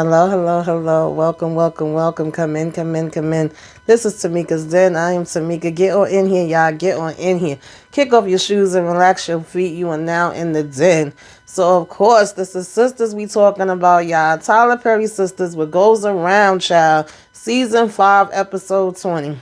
Hello, hello, hello. Welcome, welcome, welcome. Come in, come in, come in. This is Tamika's Den. I am Tamika. Get on in here, y'all. Get on in here. Kick off your shoes and relax your feet. You are now in the den. So, of course, this is Sistas we talking about, y'all. Tyler Perry Sistas, What Goes Around, child. Season 5, episode 20.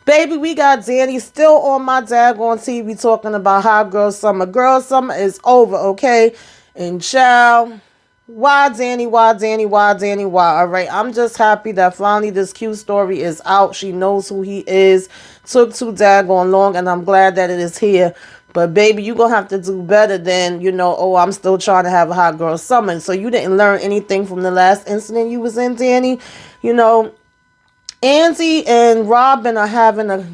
Baby, we got Danny still on my daggone TV talking about how Girl Summer. Girl Summer is over, okay? And child, why Danny, why Danny, why Danny, why? All right, I'm just happy that finally this cute story is out. She knows who he is. Took too daggone long, and I'm glad that it is here. But baby, you gonna have to do better than, oh, I'm still trying to have a hot girl summer. So you didn't learn anything from the last incident you was in, Danny. You know, Angie and Robin are having a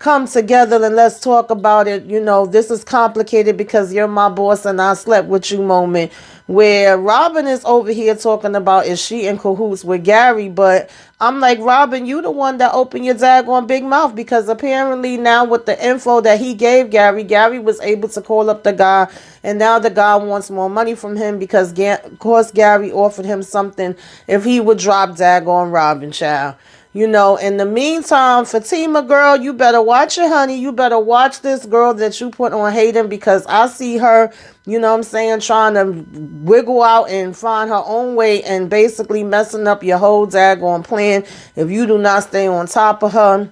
come together and let's talk about it. This is complicated because you're my boss and I slept with you moment. Where Robin is over here talking about is she in cahoots with Gary, but I'm like, Robin, you the one that opened your daggone big mouth because apparently now with the info that he gave Gary was able to call up the guy and now the guy wants more money from him because of course Gary offered him something if he would drop daggone Robin, child. In the meantime, Fatima girl, you better watch it, honey. You better watch this girl that you put on Hayden because I see her, trying to wiggle out and find her own way and basically messing up your whole daggone plan if you do not stay on top of her.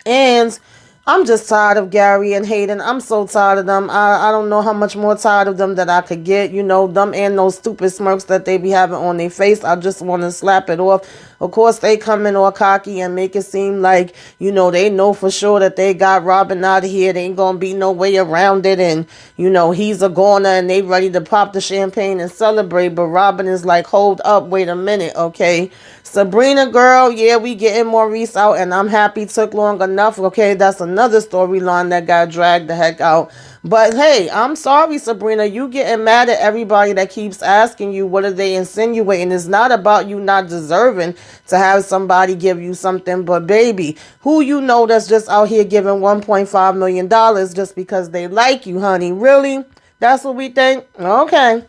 And I'm just tired of Gary and Hayden. I'm so tired of them. I don't know how much more tired of them that I could get. Them and those stupid smirks that they be having on their face. I just want to slap it off. Of course, they come in all cocky and make it seem like, they know for sure that they got Robin out of here. There ain't going to be no way around it. And, he's a goner and they ready to pop the champagne and celebrate. But Robin is like, hold up, wait a minute, okay? Sabrina girl, yeah, we getting Maurice out and I'm happy took long enough, okay? That's another storyline that got dragged the heck out. But hey, I'm sorry, Sabrina, you getting mad at everybody that keeps asking you what are they insinuating. It's not about you not deserving to have somebody give you something, but baby, who that's just out here giving $1.5 million just because they like you, honey? Really? That's what we think? Okay.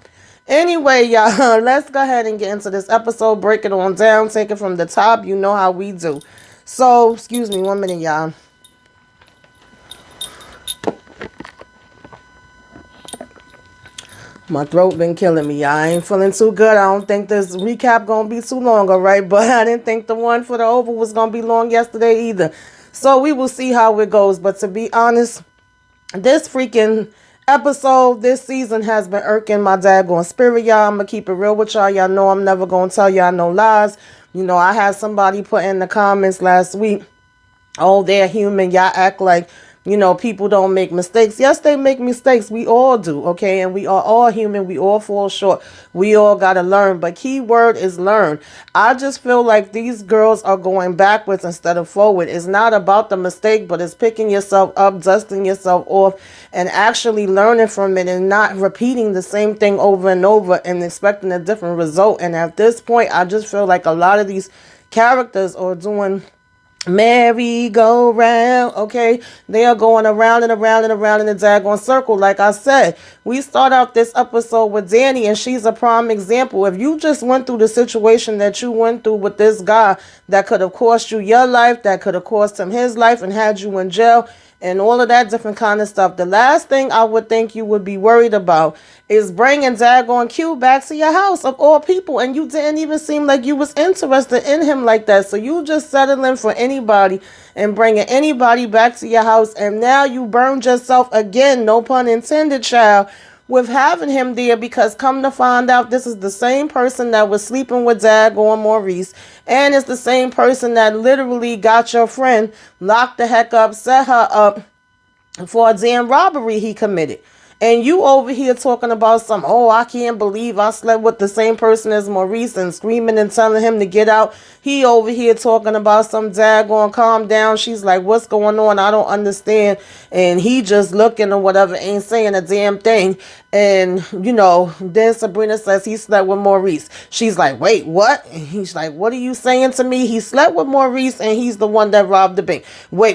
Anyway, y'all, let's go ahead and get into this episode. Break it on down. Take it from the top. You know how we do. So, excuse me 1 minute, y'all. My throat been killing me, y'all. I ain't feeling too good. I don't think this recap gonna be too long, all right? But I didn't think the one for the Oval was gonna be long yesterday either. So we will see how it goes. But to be honest, this freaking episode this season has been irking my daggone spirit, y'all. I'm gonna keep it real with y'all. Y'all know I'm never gonna tell y'all no lies. I had somebody put in the comments last week, oh, they're human. Y'all act like, people don't make mistakes. Yes, they make mistakes. We all do, okay? And we are all human. We all fall short. We all got to learn. But key word is learn. I just feel like these girls are going backwards instead of forward. It's not about the mistake, but it's picking yourself up, dusting yourself off, and actually learning from it and not repeating the same thing over and over and expecting a different result. And at this point, I just feel like a lot of these characters are doing merry-go-round, okay? They are going around and around and around in a daggone circle. Like I said, we start out this episode with Danny, and she's a prime example. If you just went through the situation that you went through with this guy that could have cost you your life, that could have cost him his life and had you in jail, and all of that different kind of stuff. The last thing I would think you would be worried about is bringing daggone Q back to your house of all people. And you didn't even seem like you was interested in him like that. So you just settling for anybody and bringing anybody back to your house. And now you burned yourself again, no pun intended, child, with having him there, because come to find out this is the same person that was sleeping with daggone Maurice, and it's the same person that literally got your friend locked the heck up, set her up for a damn robbery he committed. And you over here talking about some, oh, I can't believe I slept with the same person as Maurice and screaming and telling him to get out. He over here talking about some daggone calm down. She's like, what's going on? I don't understand. And he just looking or whatever, ain't saying a damn thing. And, then Sabrina says he slept with Maurice. She's like, wait, what? And he's like, what are you saying to me? He slept with Maurice and he's the one that robbed the bank. Wait,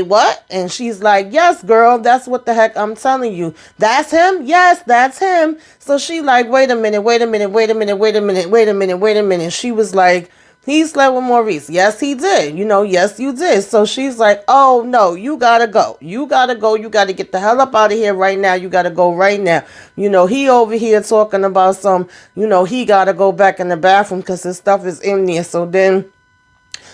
what? And she's like, yes, girl, that's what the heck I'm telling you. That's him? Yes, that's him. So she like, wait a minute. She was like, he slept with Maurice. Yes, he did. Yes, you did. So she's like, oh, no, you gotta go. You gotta go. You gotta get the hell up out of here right now. You gotta go right now. He over here talking about he gotta go back in the bathroom because his stuff is in there. So then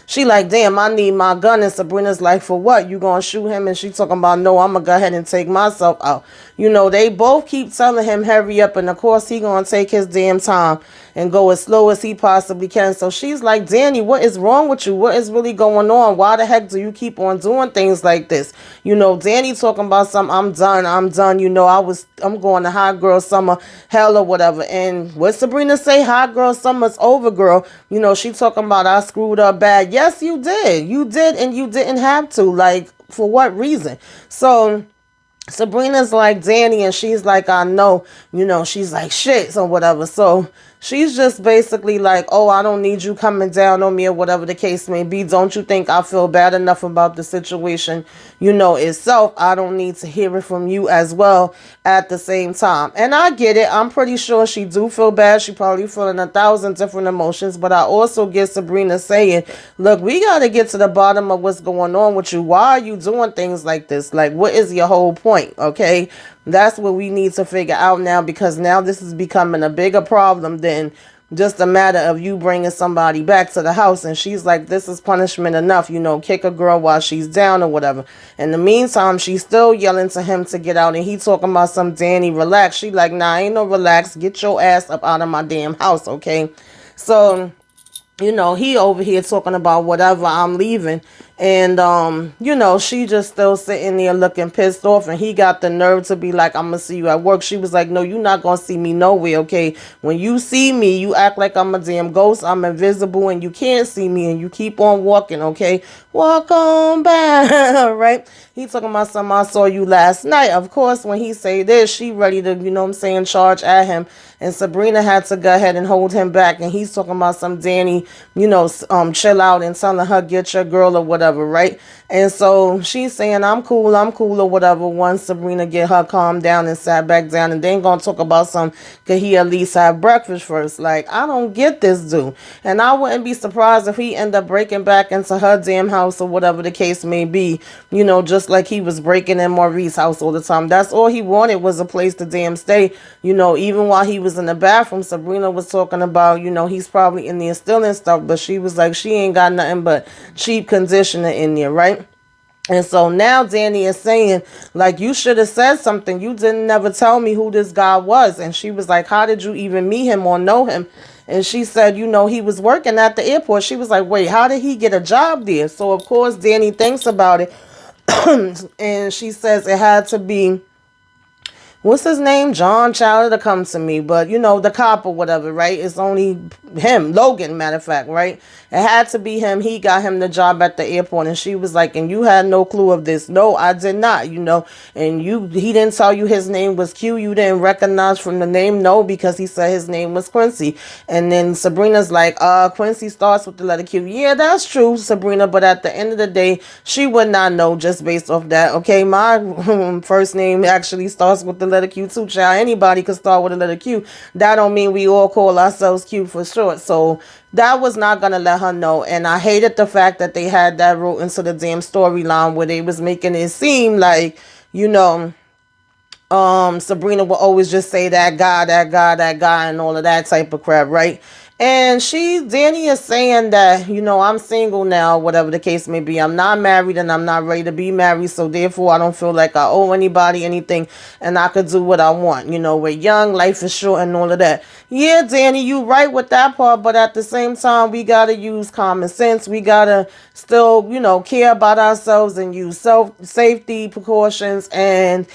she like, damn, I need my gun. And Sabrina's like, for what? You gonna shoot him? And she talking about, no, I'm gonna go ahead and take myself out. They both keep telling him hurry up. And of course, he gonna take his damn time and go as slow as he possibly can. So she's like, Danny, what is wrong with you? What is really going on? Why the heck do you keep on doing things like this? Danny talking about something, I'm done. I'm going to hot girl summer hell or whatever. And what Sabrina say? Hot girl summer's over, girl. She talking about I screwed up bad. Yes, you did. You did, and you didn't have to. Like, for what reason? So Sabrina's like, Danny, and she's like, I know, she's like, shit, or whatever. So she's just basically like, oh, I don't need you coming down on me or whatever the case may be. Don't you think I feel bad enough about the situation, itself? I don't need to hear it from you as well at the same time. And I get it. I'm pretty sure she do feel bad. She probably feeling 1,000 different emotions. But I also get Sabrina saying, look, we got to get to the bottom of what's going on with you. Why are you doing things like this? Like, what is your whole point? Okay? That's what we need to figure out now, because now this is becoming a bigger problem than just a matter of you bringing somebody back to the house. And she's like, this is punishment enough, kick a girl while she's down or whatever. In the meantime, she's still yelling to him to get out, and he talking about some Danny, relax. She like, nah, ain't no relax. Get your ass up out of my damn house, okay? So he over here talking about whatever, I'm leaving. And, she just still sitting there looking pissed off. And he got the nerve to be like, I'm going to see you at work. She was like, no, you're not going to see me nowhere, okay? When you see me, you act like I'm a damn ghost. I'm invisible and you can't see me. And you keep on walking, okay? Walk on back, right? He talking about something, I saw you last night. Of course, when he say this, she ready to, charge at him. And Sabrina had to go ahead and hold him back. And he's talking about some Danny, chill out, and telling her, get your girl or whatever, right? And so she's saying, I'm cool or whatever. Once Sabrina get her calmed down and sat back down, and then gonna talk about could he at least have breakfast first? Like, I don't get this dude. And I wouldn't be surprised if he end up breaking back into her damn house or whatever the case may be, just like he was breaking in Maurice's house all the time. That's all he wanted, was a place to damn stay. Even while he was in the bathroom, Sabrina was talking about, he's probably in there stealing stuff, but she was like, she ain't got nothing but cheap conditioner in there, right? And so now Danny is saying, like, you should have said something. You didn't never tell me who this guy was. And she was like, how did you even meet him or know him? And she said, he was working at the airport. She was like, wait, how did he get a job there? So, of course, Danny thinks about it. And she says it had to be, what's his name? John Chowder to come to me. But, the cop or whatever, right? It's only him, Logan, matter of fact, right? It had to be him. He got him the job at the airport. And she was like, and you had no clue of this. No, I did not, And he didn't tell you his name was Q. You didn't recognize from the name? No, because he said his name was Quincy. And then Sabrina's like, Quincy starts with the letter Q. Yeah, that's true, Sabrina. But at the end of the day, she would not know just based off that. Okay, my first name actually starts with the letter Q too, child. Anybody could start with a letter Q. That don't mean we all call ourselves Q for short. So that was not gonna let her know. And I hated the fact that they had that wrote into the damn storyline where they was making it seem like, Sabrina will always just say that guy, and all of that type of crap, right? And Danny is saying that, I'm single now, whatever the case may be. I'm not married and I'm not ready to be married. So therefore, I don't feel like I owe anybody anything and I could do what I want. We're young, life is short and all of that. Yeah, Danny, you right with that part. But at the same time, we got to use common sense. We got to still, care about ourselves and use safety precautions and,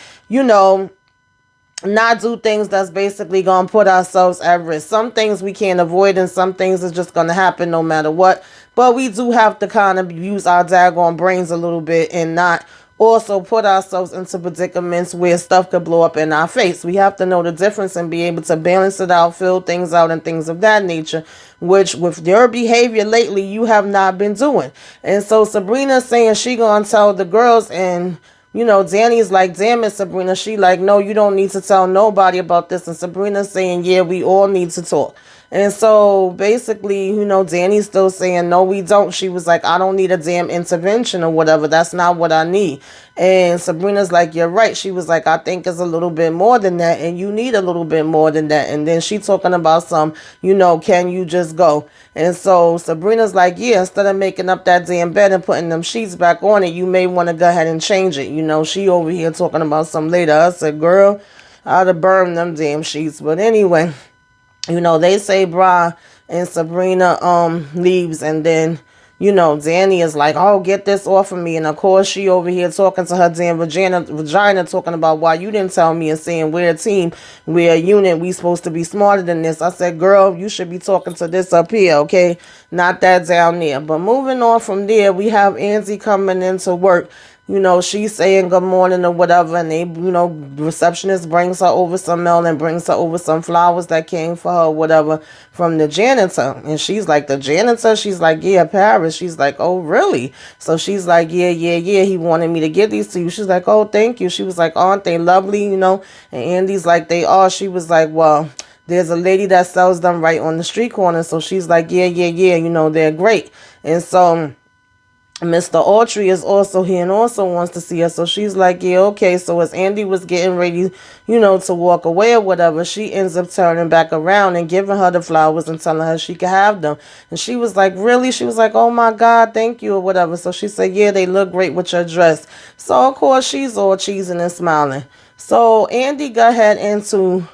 not do things that's basically going to put ourselves at risk. Some things we can't avoid and some things is just going to happen no matter what. But we do have to kind of use our daggone brains a little bit and not also put ourselves into predicaments where stuff could blow up in our face. We have to know the difference and be able to balance it out, fill things out, and things of that nature, which with your behavior lately, you have not been doing. And so Sabrina's saying she gonna tell the girls, and Danny's like, damn it, Sabrina. She like, no, you don't need to tell nobody about this. And Sabrina's saying, yeah, we all need to talk. And so basically, Danny's still saying, no, we don't. She was like, I don't need a damn intervention or whatever. That's not what I need. And Sabrina's like, you're right. She was like, I think it's a little bit more than that. And you need a little bit more than that. And then she talking about some, can you just go? And so Sabrina's like, yeah, instead of making up that damn bed and putting them sheets back on it, you may want to go ahead and change it. She over here talking about some later. I said, girl, I'd have burned them damn sheets. But anyway, they say Bra and Sabrina leaves, and then Danny is like, oh, get this off of me. And of course she over here talking to her damn vagina talking about why you didn't tell me, and saying we're a team, we're a unit, we supposed to be smarter than this. I said, girl, you should be talking to this up here, okay? Not that down there. But moving on from there, we have Angie coming into work. She's saying good morning or whatever, and they, receptionist brings her over some mail and brings her over some flowers that came for her or whatever from the janitor. And she's like, the janitor? She's like, yeah, Paris. She's like, oh, really? So she's like, yeah, he wanted me to give these to you. She's like, oh, thank you. She was like, aren't they lovely, And Andy's like, they are. She was like, well, there's a lady that sells them right on the street corner. So she's like, yeah, they're great. And so Mr. Autry is also here and also wants to see her. So she's like, yeah, okay. So as Andy was getting ready, to walk away or whatever, she ends up turning back around and giving her the flowers and telling her she could have them. And she was like, really? She was like, oh my God, thank you or whatever. So she said, yeah, they look great with your dress. So of course she's all cheesing and smiling. So Andy got head into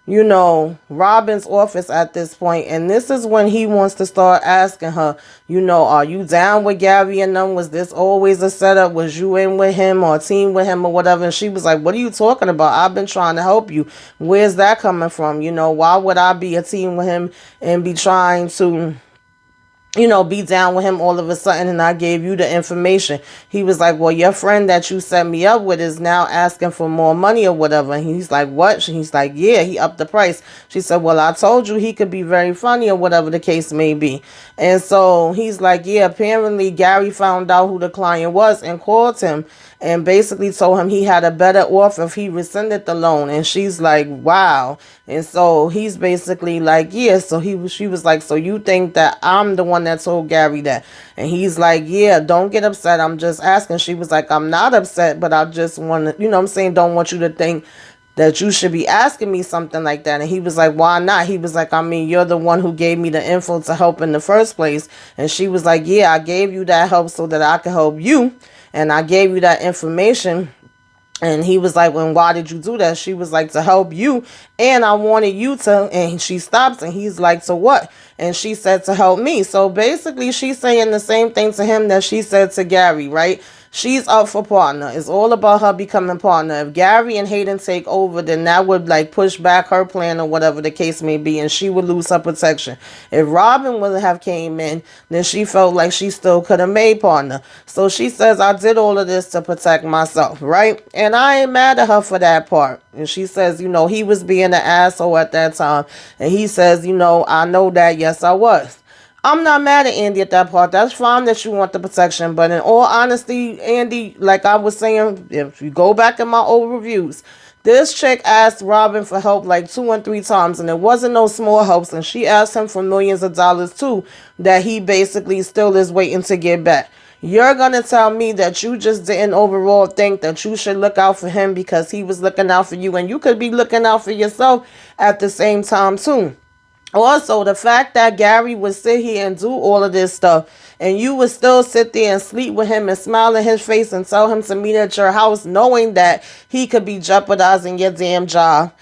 Robin's office at this point, and this is when he wants to start asking her, are you down with Gary and them? Was this always a setup? Was you in with him or a team with him or whatever? And she was like, what are you talking about? I've been trying to help you. Where's that coming from? Why would I be a team with him and be trying to be down with him all of a sudden, and I gave you the information? He was like, well, your friend that you set me up with is now asking for more money or whatever. And he's like, what? He's like, yeah, he upped the price. She said, well, I told you he could be very funny or whatever the case may be. And so he's like, yeah, apparently Gary found out who the client was and called him and basically told him he had a better offer if he rescinded the loan. And she's like, wow. And so he's basically like, yeah. So she was like, so you think that I'm the one that told Gary that? And he's like, yeah, don't get upset. I'm just asking. She was like, I'm not upset, but I just want to, don't want you to think that you should be asking me something like that. And he was like, why not? He was like, I mean, you're the one who gave me the info to help in the first place. And she was like, yeah, I gave you that help so that I could help you. And I gave you that information. And he was like, well, why did you do that? She was like, to help you. And I wanted you to. And she stops and he's like, to what? And she said, to help me. So basically she's saying the same thing to him that she said to Gary, right? She's up for partner. It's all about her becoming partner. If Gary and Hayden take over, then that would push back her plan or whatever the case may be, and she would lose her protection. If Robin would have came in, then she felt like she still could have made partner. So she says, I did all of this to protect myself, right? And I ain't mad at her for that part. And she says, he was being an asshole at that time. And he says, I know that. Yes, I was. I'm not mad at Andy at that part. That's fine that you want the protection. But in all honesty, Andy, like I was saying, if you go back in my old reviews, this chick asked Robin for help 2 and 3 times. And it wasn't no small helps. And she asked him for millions of dollars too, that he basically still is waiting to get back. You're going to tell me that you just didn't overall think that you should look out for him because he was looking out for you. And you could be looking out for yourself at the same time too. Also, the fact that Gary would sit here and do all of this stuff and you would still sit there and sleep with him and smile in his face and tell him to meet at your house knowing that he could be jeopardizing your damn job.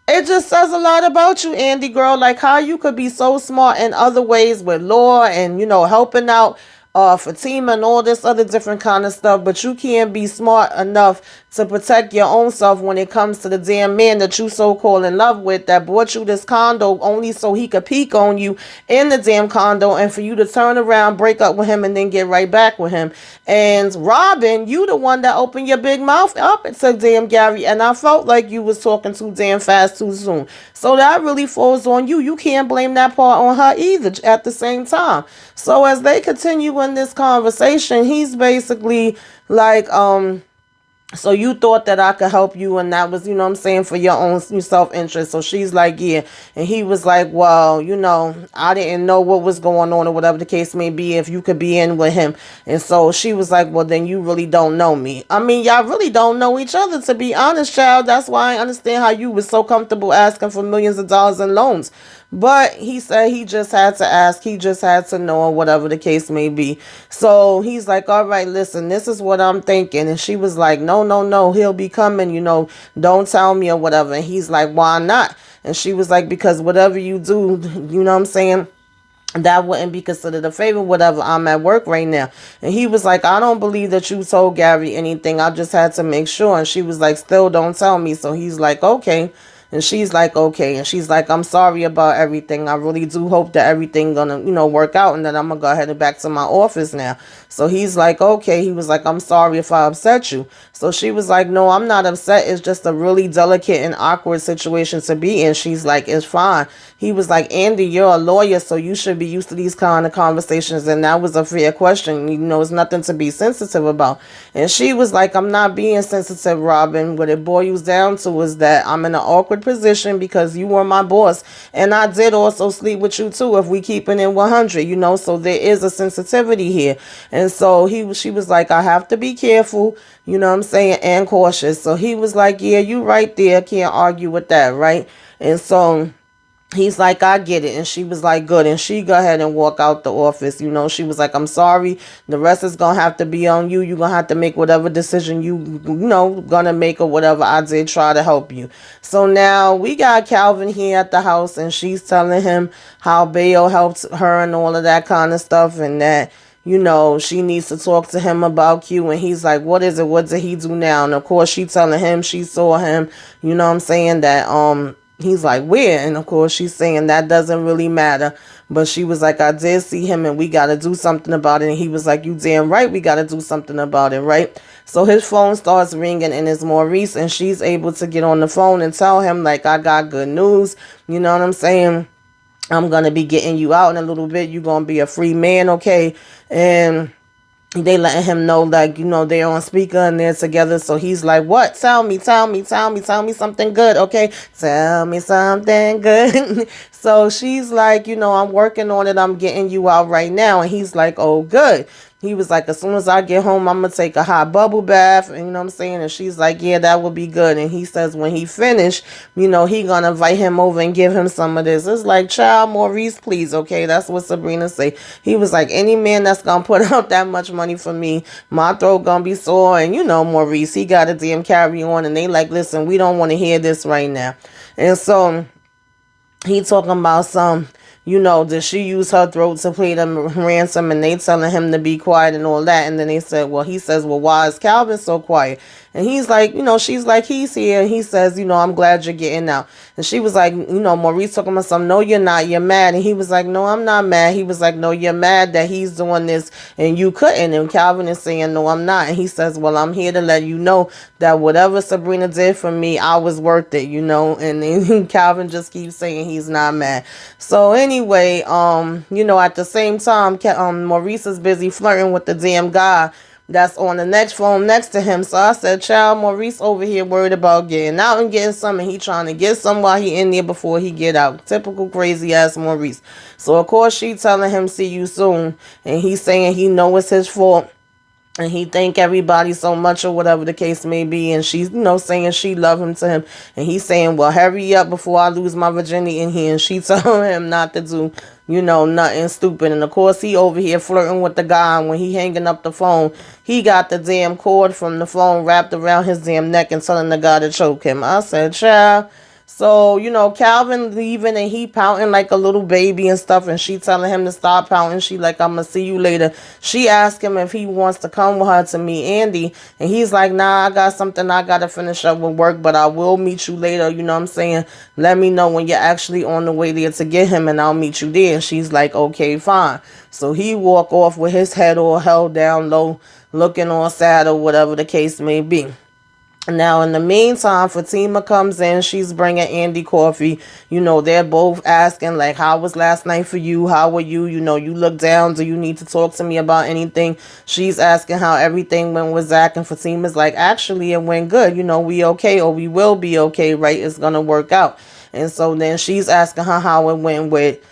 It just says a lot about you, Andy girl, how you could be so smart in other ways with law and, helping out Fatima and all this other different kind of stuff, but you can't be smart enough to protect your own self when it comes to the damn man that you so-called in love with that bought you this condo only so he could peek on you in the damn condo and for you to turn around, break up with him, and then get right back with him. And Robin, you the one that opened your big mouth up and said damn Gary, and I felt like you was talking too damn fast too soon. So that really falls on you. You can't blame that part on her either at the same time. So as they continue in this conversation, he's basically like, so you thought that I could help you, and that was, you know what I'm saying, for your own self-interest. So she's like, yeah. And he was like, well, I didn't know what was going on or whatever the case may be, if you could be in with him. And so she was like, well, then you really don't know me. I mean, y'all really don't know each other, to be honest, child. That's why I understand how you was so comfortable asking for millions of dollars in loans. But he said he just had to ask. He just had to know, or whatever the case may be. So he's like, all right, listen, this is what I'm thinking. And she was like, no, he'll be coming, don't tell me or whatever. And he's like, why not? And she was like, because whatever you do, you know what I'm saying, that wouldn't be considered a favor, whatever. I'm at work right now. And he was like, I don't believe that you told Gary anything. I just had to make sure. And she was like, still don't tell me. So he's like, okay. And she's like, okay. And she's like, I'm sorry about everything. I really do hope that everything gonna, work out, and that I'm gonna go ahead and back to my office now. So he's like, okay. He was like, I'm sorry if I upset you. So she was like, no, I'm not upset. It's just a really delicate and awkward situation to be in. She's like, it's fine. He was like, Andy, you're a lawyer, so you should be used to these kind of conversations. And that was a fair question. It's nothing to be sensitive about. And she was like, I'm not being sensitive, Robin. What it boils down to is that I'm in an awkward position because you were my boss. And I did also sleep with you too, if we keep it in 100, so there is a sensitivity here. And so she was like, I have to be careful, you know what I'm saying, and cautious. So he was like, yeah, you right there. Can't argue with that, right? And so he's like, I get it. And she was like, good. And she go ahead and walk out the office. She was like, I'm sorry. The rest is going to have to be on you. You're going to have to make whatever decision going to make or whatever. I did try to help you. So now we got Calvin here at the house, and she's telling him how Bayo helped her and all of that kind of stuff, and that, she needs to talk to him about Q. And he's like, what is it? What did he do now? And of course, she telling him she saw him, you know what I'm saying, that, he's like, where? And of course, she's saying that doesn't really matter. But she was like, I did see him, and we got to do something about it. And he was like, you damn right, we got to do something about it, right? So his phone starts ringing, and it's Maurice, and she's able to get on the phone and tell him, like, I got good news. You know what I'm saying? I'm going to be getting you out in a little bit. You're going to be a free man, okay? And they letting him know, like, they're on speaker and they're together. So he's like, what? Tell me something good, okay? Tell me something good. So she's like, I'm working on it. I'm getting you out right now. And he's like, oh, good. He was like, as soon as I get home, I'm going to take a hot bubble bath. And you know what I'm saying? And she's like, yeah, that would be good. And he says when he finished, he going to invite him over and give him some of this. It's like, child, Maurice, please. Okay, that's what Sabrina say. He was like, any man that's going to put up that much money for me, my throat going to be sore. And Maurice, he got to damn carry on. And they like, listen, we don't want to hear this right now. And so he talking about some, did she use her throat to pay them ransom? And they telling him to be quiet and all that. And then he says, well, why is Calvin so quiet? And he's like, she's like, he's here. And he says, I'm glad you're getting out. And she was like, Maurice talking about something. No, you're not. You're mad. And he was like, no, I'm not mad. He was like, no, you're mad that he's doing this and you couldn't. And Calvin is saying, no, I'm not. And he says, well, I'm here to let you know that whatever Sabrina did for me, I was worth it, And then Calvin just keeps saying he's not mad. So anyway, at the same time, Maurice is busy flirting with the damn guy that's on the next phone next to him. So I said, child, Maurice over here worried about getting out and getting some, and he trying to get some while he in there before he get out. Typical crazy ass Maurice. So of course she telling him see you soon, and he's saying he know it's his fault. And he thank everybody so much or whatever the case may be. And she's, saying she love him to him. And he's saying, well, hurry up before I lose my virginity in here. And she telling him not to do, nothing stupid. And of course, he over here flirting with the guy. And when he hanging up the phone, he got the damn cord from the phone wrapped around his damn neck and telling the guy to choke him. I said, child. So, Calvin leaving and he pouting like a little baby and stuff, and she telling him to stop pouting. She like, I'm gonna see you later. She asked him if he wants to come with her to meet Andy, and he's like, nah, I got something I gotta finish up with work, but I will meet you later. You know what I'm saying? Let me know when you're actually on the way there to get him, and I'll meet you there. And she's like, okay, fine. So he walk off with his head all held down low, looking all sad or whatever the case may be. Now, in the meantime, Fatima comes in. She's bringing Andy coffee. They're both asking, like, how was last night for you? How were you? You look down. Do you need to talk to me about anything? She's asking how everything went with Zach. And Fatima's like, actually, it went good. We okay, or we will be okay, right? It's going to work out. And so then she's asking her how it went with,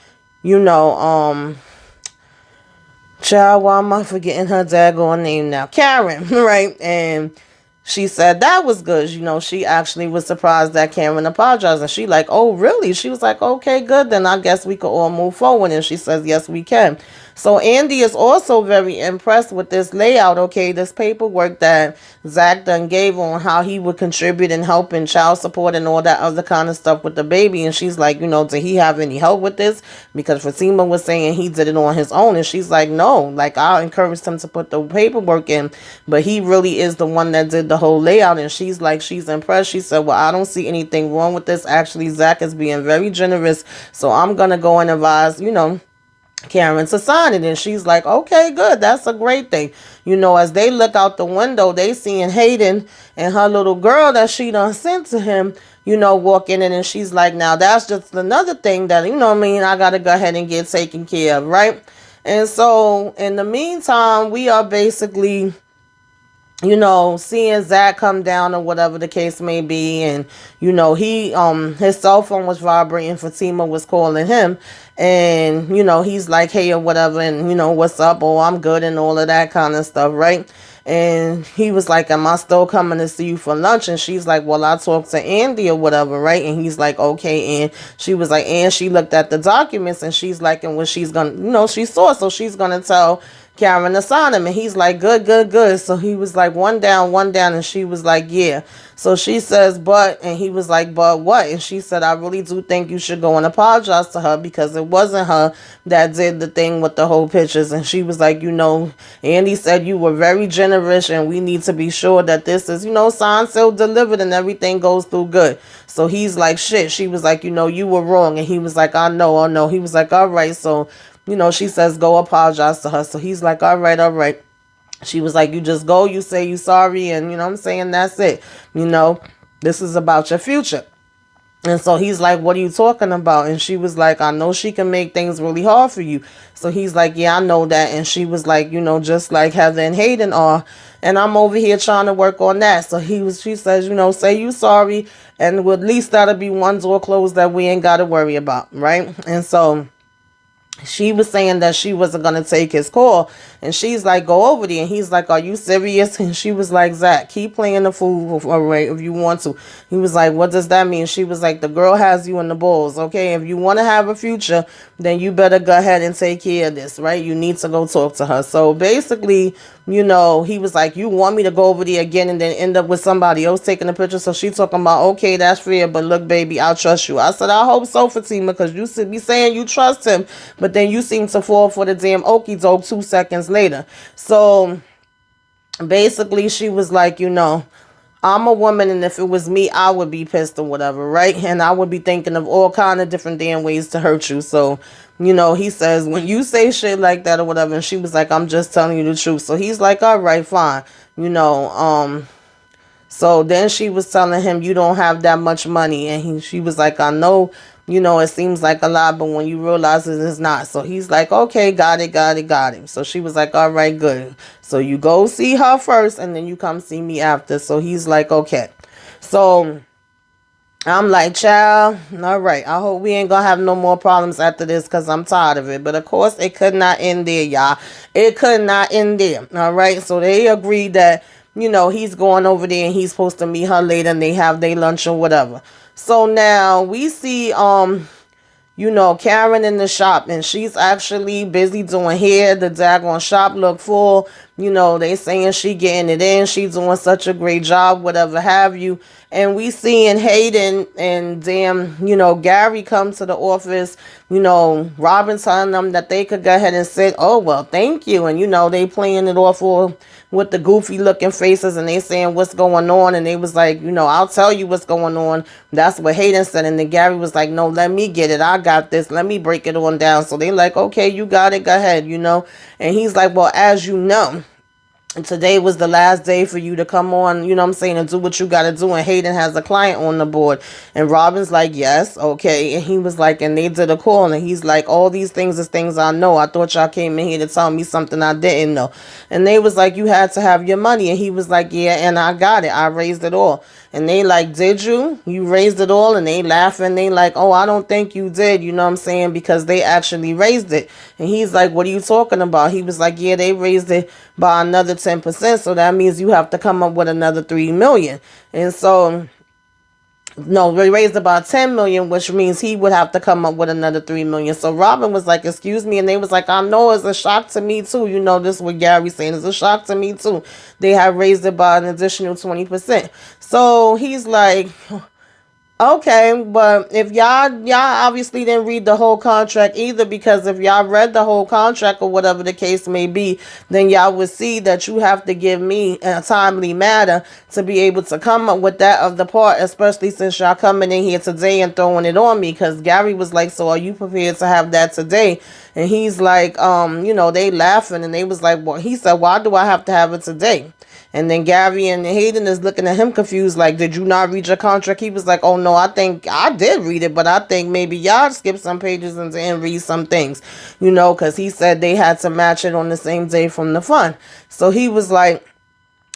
child, why am I forgetting her daggone name now? Karen, right? And she said that was good. She actually was surprised that Karen apologized. And she like, oh, really? She was like, okay, good. Then I guess we could all move forward. And she says, yes, we can. So Andy is also very impressed with this layout, okay, this paperwork that Zach done gave on how he would contribute and help in child support and all that other kind of stuff with the baby. And she's like, did he have any help with this? Because Fatima was saying he did it on his own. And she's like, no, like I encouraged him to put the paperwork in, but he really is the one that did the whole layout. And she's like, she's impressed. She said, well, I don't see anything wrong with this. Actually, Zach is being very generous. So I'm going to go and advise, Karen to sign it. And she's like, okay, good, that's a great thing. As they look out the window, they seeing Hayden and her little girl that she done sent to him, walking in. And she's like, now that's just another thing that, I gotta go ahead and get taken care of, right? And so in the meantime, we are basically seeing Zach come down or whatever the case may be. And, he, his cell phone was vibrating. Fatima was calling him, and, he's like, hey, or whatever. And, what's up? Oh, I'm good. And all of that kind of stuff. Right. And he was like, am I still coming to see you for lunch? And she's like, well, I talked to Andy or whatever. Right. And he's like, okay. And she was like, and she looked at the documents, and she's like, and what she's gonna, she saw, so she's gonna tell Karen to sign him. And he's like, good, good, good. So he was like, one down. And she was like, yeah. So she says, but, and he was like, but what? And she said, I really do think you should go and apologize to her, because it wasn't her that did the thing with the whole pictures. And she was like, Andy said you were very generous, and we need to be sure that this is, signed, sealed, delivered, and everything goes through good. So he's like, shit. She was like, you were wrong. And he was like, I know. He was like, all right. So, she says, go apologize to her. So he's like, all right, all right. She was like, you just go, you say you sorry, and I'm saying, that's it. This is about your future. And so he's like, what are you talking about? And she was like, I know she can make things really hard for you. So he's like, yeah, I know that. And she was like, just like Heather and Hayden are. And I'm over here trying to work on that. So she says, say you sorry. And at least that'll be one door closed that we ain't got to worry about. Right. And so she was saying that she wasn't going to take his call. And she's like, go over there. And he's like, are you serious? And she was like, Zach, keep playing the fool if you want to. He was like, what does that mean? She was like, the girl has you in the balls. Okay, if you want to have a future, then you better go ahead and take care of this, right? You need to go talk to her. So basically, he was like, you want me to go over there again and then end up with somebody else taking a picture? So she talking about, okay, that's fair, but look, baby, I trust you. I said, I hope so, Fatima, because you should be saying you trust him, but then you seem to fall for the damn okie doke 2 seconds later. So basically, she was like, I'm a woman, and if it was me, I would be pissed or whatever, right? And I would be thinking of all kind of different damn ways to hurt you. So, he says, when you say shit like that or whatever, and she was like, I'm just telling you the truth. So he's like, all right, fine. So then she was telling him, you don't have that much money. And she was like, I know, it seems like a lot, but when you realize it's not. So he's like, okay, got it. So she was like, all right, good. So you go see her first, and then you come see me after. So he's like, okay. So I'm like, child, all right. I hope we ain't gonna have no more problems after this, because I'm tired of it. But of course, it could not end there, y'all. It could not end there. All right. So they agreed that, he's going over there and he's supposed to meet her later, and they have their lunch or whatever. So now we see, Karen in the shop, and she's actually busy doing hair. The daggone shop look full. You know, they saying she getting it in. She doing such a great job, whatever have you. And we seeing Hayden and Gary come to the office, Robin telling them that they could go ahead and say, oh, well, thank you. And, they playing it off all with the goofy looking faces and they saying what's going on. And they was like, I'll tell you what's going on. That's what Hayden said. And then Gary was like, no, let me get it. I got this. Let me break it on down. So they like, okay, you got it. Go ahead, And he's like, well, as you know, and today was the last day for you to come on, and do what you got to do. And Hayden has a client on the board. And Robin's like, yes, okay. And he was like, and they did a call. And he's like, all these things is things I know. I thought y'all came in here to tell me something I didn't know. And they was like, you had to have your money. And he was like, yeah, and I got it. I raised it all. And they like, did you? You raised it all? And they laughing. They like, oh, I don't think you did. Because they actually raised it. And he's like, what are you talking about? He was like, yeah, they raised it by another 10%. So that means you have to come up with another 3 million. And so, no, they raised about 10 million, which means he would have to come up with another 3 million. So Robin was like, excuse me. And they was like, I know it's a shock to me too. This is what Gary's saying. It's a shock to me too. They have raised it by an additional 20%. So he's like, okay, but if y'all obviously didn't read the whole contract either, because if y'all read the whole contract or whatever the case may be, then y'all would see that you have to give me a timely matter to be able to come up with that of the part, especially since y'all coming in here today and throwing it on me. Because Gary was like, so are you prepared to have that today? And he's like, they laughing and they was like, well, he said, why do I have to have it today? And then Gary and Hayden is looking at him confused, like, did you not read your contract? He was like, oh, no, I think I did read it, but I think maybe y'all skipped some pages and didn't read some things, because he said they had to match it on the same day from the fund. So he was like,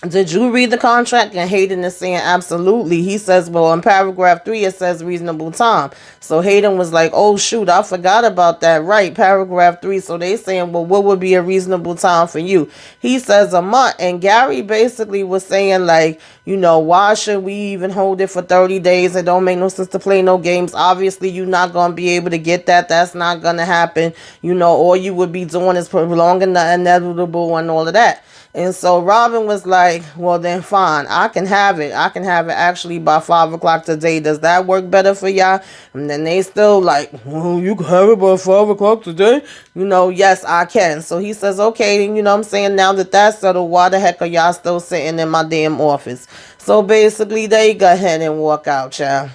did you read the contract? And Hayden is saying absolutely. He says, well, in paragraph 3, it says reasonable time. So Hayden was like, oh, shoot, I forgot about that. Right, paragraph 3. So they saying, well, what would be a reasonable time for you? He says a month. And Gary basically was saying, like, why should we even hold it for 30 days? It don't make no sense to play no games. Obviously, you're not going to be able to get that. That's not going to happen. All you would be doing is prolonging the inevitable and all of that. And so Robin was like, well, then fine, I can have it. I can have it actually by 5 o'clock today. Does that work better for y'all? And then they still like, well, you can have it by 5 o'clock today? Yes, I can. So he says, okay, now that that's settled, why the heck are y'all still sitting in my damn office? So basically, they go ahead and walk out, y'all.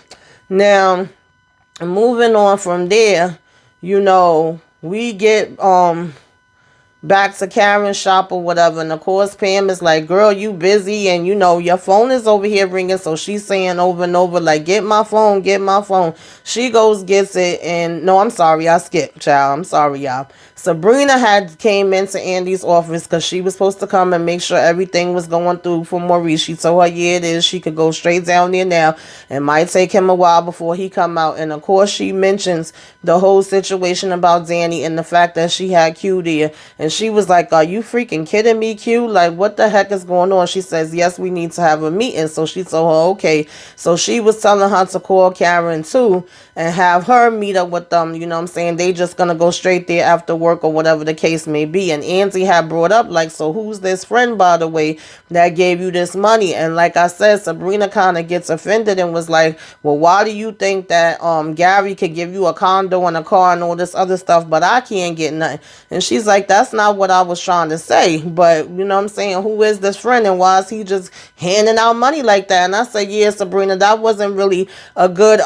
Now, moving on from there, we get, back to Karen's shop or whatever. And of course, Pam is like, girl, you busy. And your phone is over here ringing. So she's saying over and over, like, get my phone, get my phone. She goes, gets it. And no, I'm sorry. I skipped, child. I'm sorry, y'all. Sabrina had came into Andy's office because she was supposed to come and make sure everything was going through for Maurice. She told her, yeah, it is. She could go straight down there now. It might take him a while before he come out. And of course, she mentions the whole situation about Danny and the fact that she had Q there. And she was like, are you freaking kidding me, Q? Like, what the heck is going on? She says, yes, we need to have a meeting. So she told her, okay. So she was telling her to call Karen too and have her meet up with them. They just going to go straight there after work or whatever the case may be. And Andy had brought up, like, so who's this friend, by the way, that gave you this money? And like I said, Sabrina kind of gets offended and was like, well, why do you think that Gary could give you a condo and a car and all this other stuff, but I can't get nothing? And she's like, that's not what I was trying to say. But who is this friend and why is he just handing out money like that? And I said, yeah, Sabrina, that wasn't really a good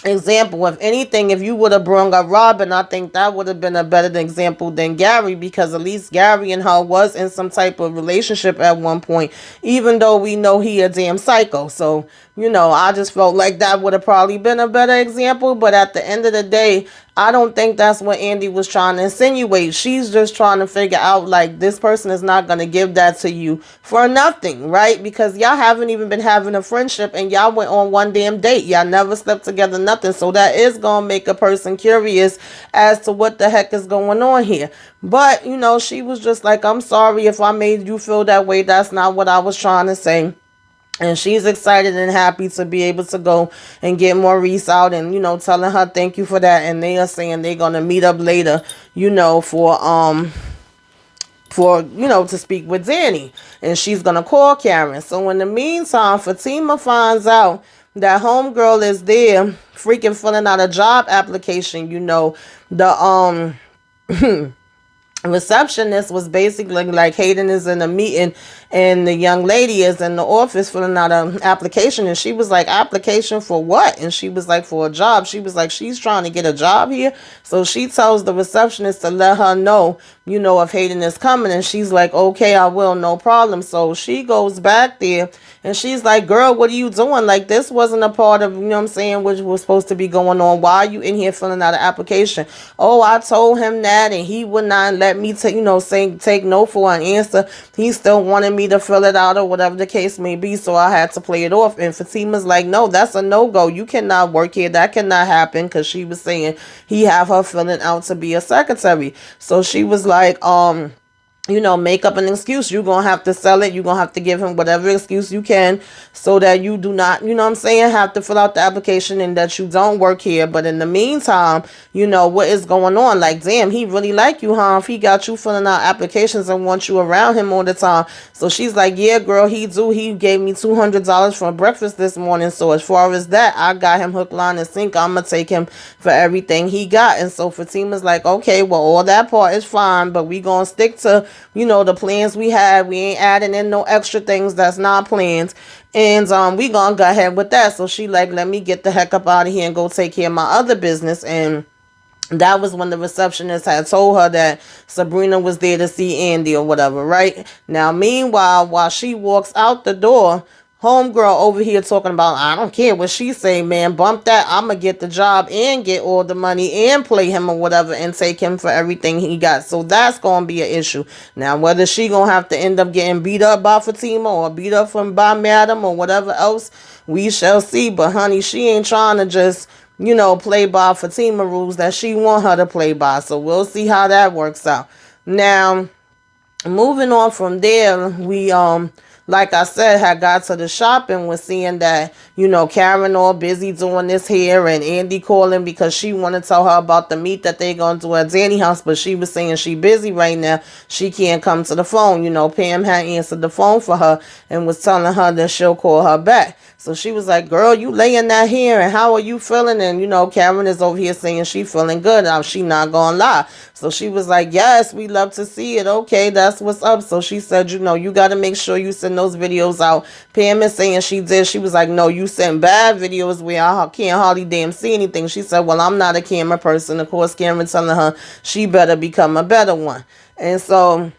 example. If anything, if you would have brought up Robin, I think that would have been a better example than Gary, because at least Gary and her was in some type of relationship at one point, even though we know he a damn psycho. So I just felt like that would have probably been a better example. But at the end of the day, I don't think that's what Andy was trying to insinuate. She's just trying to figure out, like, this person is not going to give that to you for nothing, right? Because y'all haven't even been having a friendship and y'all went on one damn date. Y'all never slept together, nothing. So that is going to make a person curious as to what the heck is going on here. But, she was just like, I'm sorry if I made you feel that way. That's not what I was trying to say. And she's excited and happy to be able to go and get Maurice out and, telling her thank you for that. And they are saying they're going to meet up later, for for, to speak with Danny. And she's going to call Karen. So in the meantime, Fatima finds out that homegirl is there freaking filling out a job application. The receptionist was basically like, Hayden is in a meeting and the young lady is in the office filling out an application, and she was like, application for what? And she was like, for a job. She was like, she's trying to get a job here. So she tells the receptionist to let her know, if Hayden is coming, and she's like, okay, I will, no problem. So she goes back there and she's like, girl, what are you doing? Like, this wasn't a part of, what I'm saying, which was supposed to be going on. Why are you in here filling out an application? Oh, I told him that and he would not let me take no for an answer. He still wanted me to fill it out or whatever the case may be. So I had to play it off. And Fatima's like, no, that's a no-go. You cannot work here. That cannot happen, because she was saying he have her filling out to be a secretary. So she was like, make up an excuse. You're going to have to sell it. You're going to have to give him whatever excuse you can so that you do not, have to fill out the application and that you don't work here. But in the meantime, what is going on? Like, damn, he really like you, huh? If he got you filling out applications and wants you around him all the time. So she's like, yeah, girl, he do. He gave me $200 for breakfast this morning. So as far as that, I got him hook, line, and sinker. I'm going to take him for everything he got. And so Fatima's like, okay, well, all that part is fine, but we going to stick to the plans we had. We ain't adding in no extra things that's not plans. And we gonna go ahead with that. So she like, let me get the heck up out of here and go take care of my other business. And that was when the receptionist had told her that Sabrina was there to see Andy or whatever, right? Now, meanwhile, while she walks out the door, homegirl over here talking about, I don't care what she say, man, bump that. I'm going to get the job and get all the money and play him or whatever and take him for everything he got. So that's going to be an issue. Now, whether she going to have to end up getting beat up by Fatima or beat up by Madam or whatever else, we shall see. But honey, she ain't trying to just, play by Fatima rules that she want her to play by. So we'll see how that works out. Now, moving on from there, we, like I said, had got to the shop and was seeing that, Karen all busy doing this here and Andy calling because she wanted to tell her about the meet that they going to do at Danny's house, but she was saying she busy right now. She can't come to the phone. Pam had answered the phone for her and was telling her that she'll call her back. So she was like, girl, you laying that here and how are you feeling? And, Karen is over here saying she feeling good. Now, she not gonna lie. So she was like, yes, we love to see it. Okay, that's what's up. So she said, you got to make sure you send those videos out. Pam is saying she did. She was like, no, you sent bad videos where I can't hardly damn see anything. She said, well, I'm not a camera person. Of course, Karen telling her she better become a better one. And so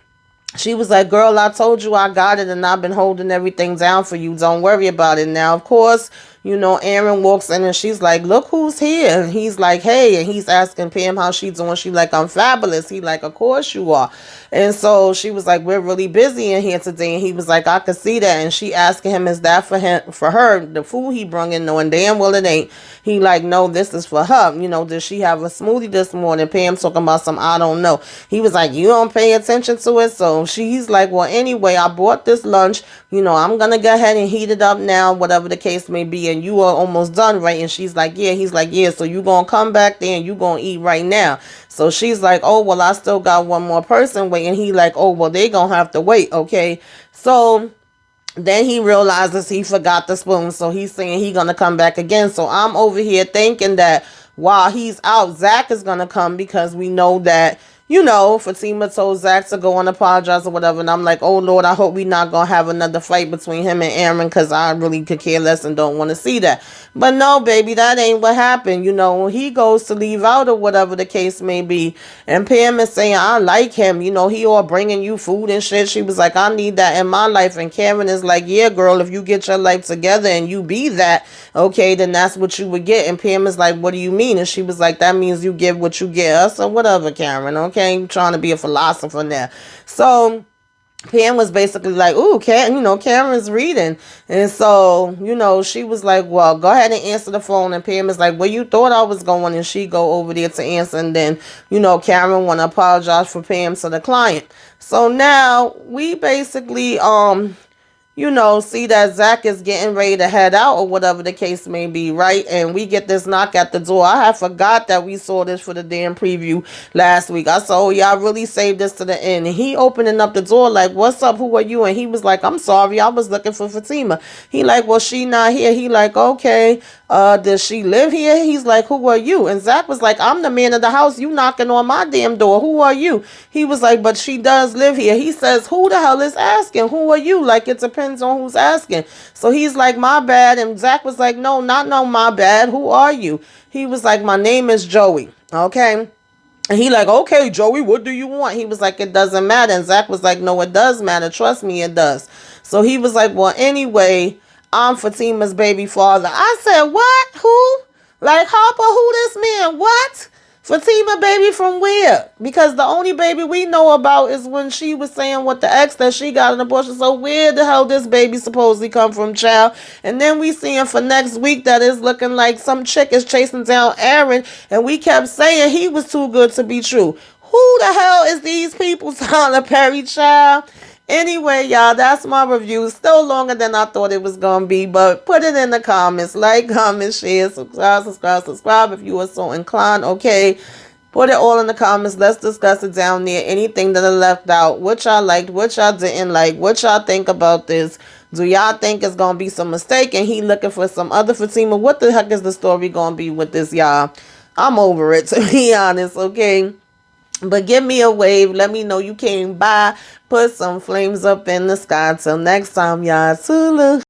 she was like, girl, I told you I got it and I've been holding everything down for you. Don't worry about it. Now, of course, Aaron walks in and she's like, look who's here. And he's like, hey, and he's asking Pam how she's doing. She like, I'm fabulous. He like, of course you are. And so she was like, we're really busy in here today. And he was like, I could see that. And she asking him, is that for her, the food he brung in, knowing damn well it ain't. He like, no, this is for her. Did she have a smoothie this morning? Pam talking about some, I don't know. He was like, you don't pay attention to it. So he's like, well, anyway, I bought this lunch. I'm going to go ahead and heat it up now, whatever the case may be. And you are almost done, right? And she's like, yeah. He's like, yeah. So you going to come back there and you going to eat right now. So she's like, oh, well, I still got one more person waiting. He like, oh, well, they going to have to wait. Okay. So then he realizes he forgot the spoon. So he's saying he going to come back again. So I'm over here thinking that while he's out, Zach is going to come because we know that, Fatima told Zach to go and apologize or whatever. And I'm like, oh, Lord, I hope we not going to have another fight between him and Aaron because I really could care less and don't want to see that. But no, baby, that ain't what happened. He goes to leave out or whatever the case may be. And Pam is saying, I like him. He all bringing you food and shit. She was like, I need that in my life. And Karen is like, yeah, girl, if you get your life together and you be that, okay, then that's what you would get. And Pam is like, what do you mean? And she was like, that means you give what you get us or whatever, Karen, okay? I'm trying to be a philosopher now. So Pam was basically like, ooh, Karen's reading. And so, she was like, well, go ahead and answer the phone. And Pam is like, well, you thought I was going. And she go over there to answer. And then, Karen want to apologize for Pam to the client. So now we basically, see that Zach is getting ready to head out or whatever the case may be, right? And we get this knock at the door. I had forgot that we saw this for the damn preview last week. I said, oh, y'all really saved this to the end. And he opening up the door like, what's up? Who are you? And he was like, I'm sorry. I was looking for Fatima. He like, well, she not here. He like, okay. Does she live here? He's like, who are you? And Zach was like, I'm the man of the house. You knocking on my damn door. Who are you? He was like, but she does live here. He says, who the hell is asking? Who are you? Like, it depends on who's asking. So he's like, my bad. And Zach was like, no, no, my bad. Who are you? He was like, my name is Joey. Okay. And he like, okay, Joey, what do you want? He was like, it doesn't matter. And Zach was like, no, it does matter. Trust me, it does. So he was like, well, anyway, I'm Fatima's baby father. I said, what? Who? Like, Harper, who this man? What? Fatima baby from where? Because the only baby we know about is when she was saying with the ex that she got an abortion. So where the hell this baby supposedly come from, child? And then we seeing for next week that is looking like some chick is chasing down Aaron. And we kept saying he was too good to be true. Who the hell is these people, Tyler Perry, child? Anyway, y'all, that's my review. Still longer than I thought it was going to be, but put it in the comments. Like, comment, share, subscribe if you are so inclined, okay? Put it all in the comments. Let's discuss it down there. Anything that I left out, what y'all liked, what y'all didn't like, what y'all think about this. Do y'all think it's going to be some mistake and he looking for some other Fatima? What the heck is the story going to be with this, y'all? I'm over it, to be honest, okay? But give me a wave. Let me know you came by. Put some flames up in the sky. Till next time, y'all. Tulu.